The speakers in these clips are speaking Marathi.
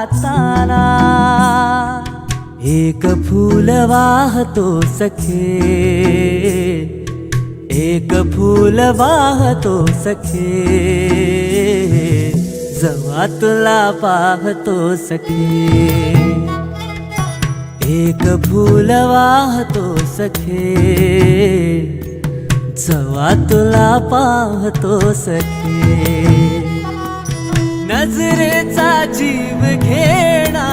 ताना एक फूल वाहतो सखे, एक फूल वाहतो सखे, जेव्हा तुला पाहतो सखे। एक फूल वाहतो सखे, जेव्हा तुला पाहतो सखे। नजरेचा जीव घेणा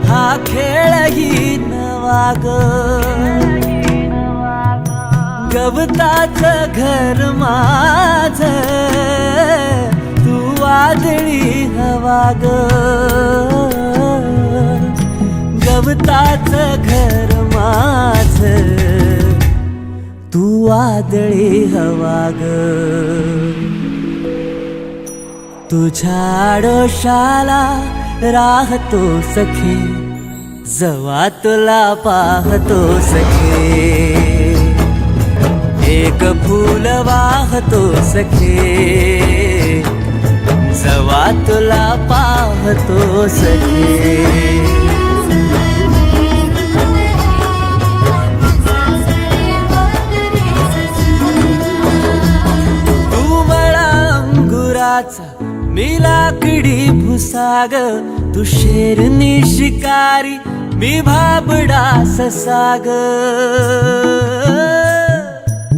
हा खेळही नवा ग, गवताचं घर माझं तू वादळी हवा ग, गवताचं घर माझं तू वादळी हवा ग। तुझ्या आडोशाला राहतो सखे, जेव्हा तुला पाहतो सखे। एक फूल वाहतो सखे, जेव्हा तुला पाहतो सखे। मी लाकडी भुसाग, तू शेरनी शिकारी, मी भाबडा ससाग।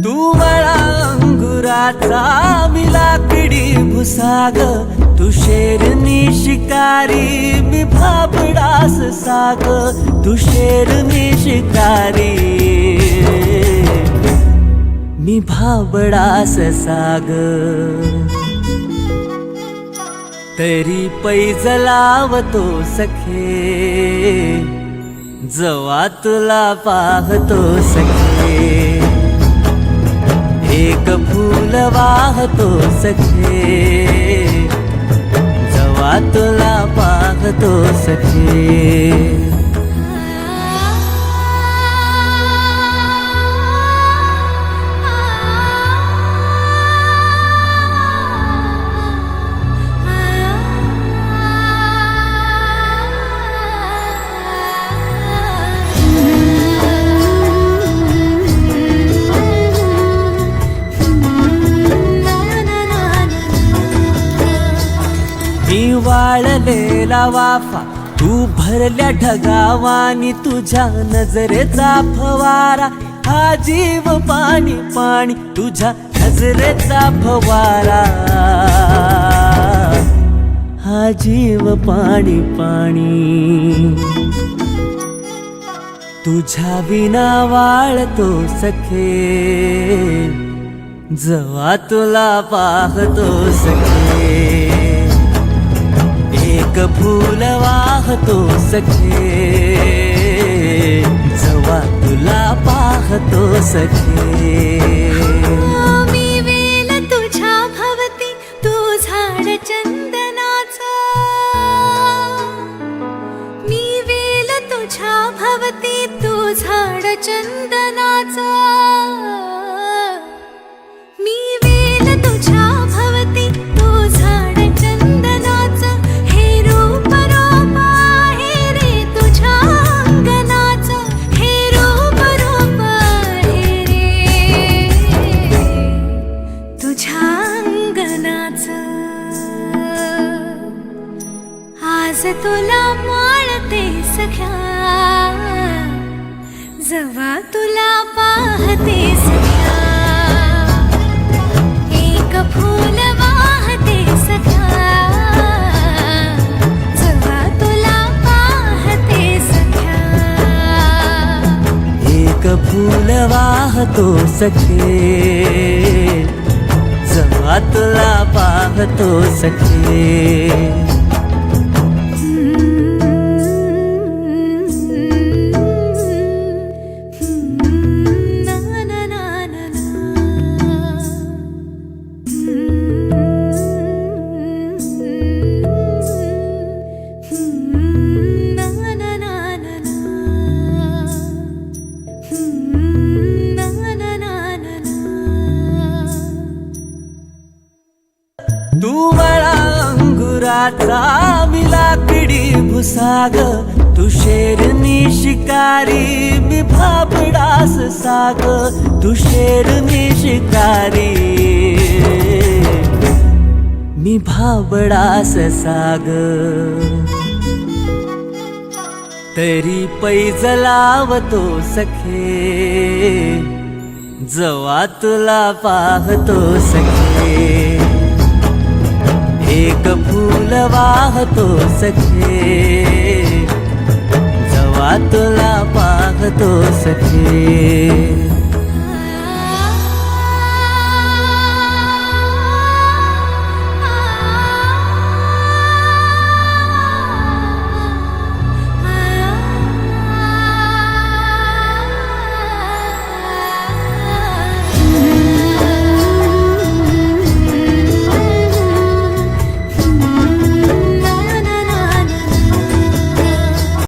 तू मला अंगुराचा, मी लाकडी भुसाग, तू शेरनी शिकारी, मी भाबडा ससाग। तू शेरनी शिकारी, मी भाबडा ससाग। तरी पैज लावतो सखे, जेव्हा तुला पाहतो सखे। एक फूल वाहतो सखे, जेव्हा तुला पाहतो सखे। मी वाळलेला वाफा, तू भरल्या ढगावानी, तुझ्या नजरेचा फवारा, हा जीव पाणी पाणी, तुझ्या नजरेचा फवारा, हा जीव पाणी पाणी। तुझ्या विना वाळतो सखे, जेव्हा तुला पाहतो सखे। एक फूल वाहतो सखे, जेव्हा तुला पाहतो सखे। मी वेल तुझ्या भवती, तू झाड चंदनाचा, मी वेल तुझ्या भवती, तू झाड चंदनाचा। मी वेल तुझ्या भवती, तू झाड चंदनाचा, हे रूप रूप आहे रे तुझ्या अंगणाचं, हे रूप रूप आहे रे तुझ्या अंगणाचं। आज तुला माळते सख्या, जेव्हा तुला पाहते सख्या। एक फूल वाहते सख्या, जेव्हा तुला पाहते सख्या। एक फूल वाहतो सखे, जेव्हा तुला पाहतो सखे। तू मला अंगुराचा, मी माकडी भुसाग, तू शेरनी शिकारी, मी भाबडास साग, तू शेरनी शिकारी, मी भाबडास साग. तरी पैज लावतो सखे, जवा तुला पाहतो सखे. एक फूल वाहतो सखे, जवा तुला पाहतो सखे.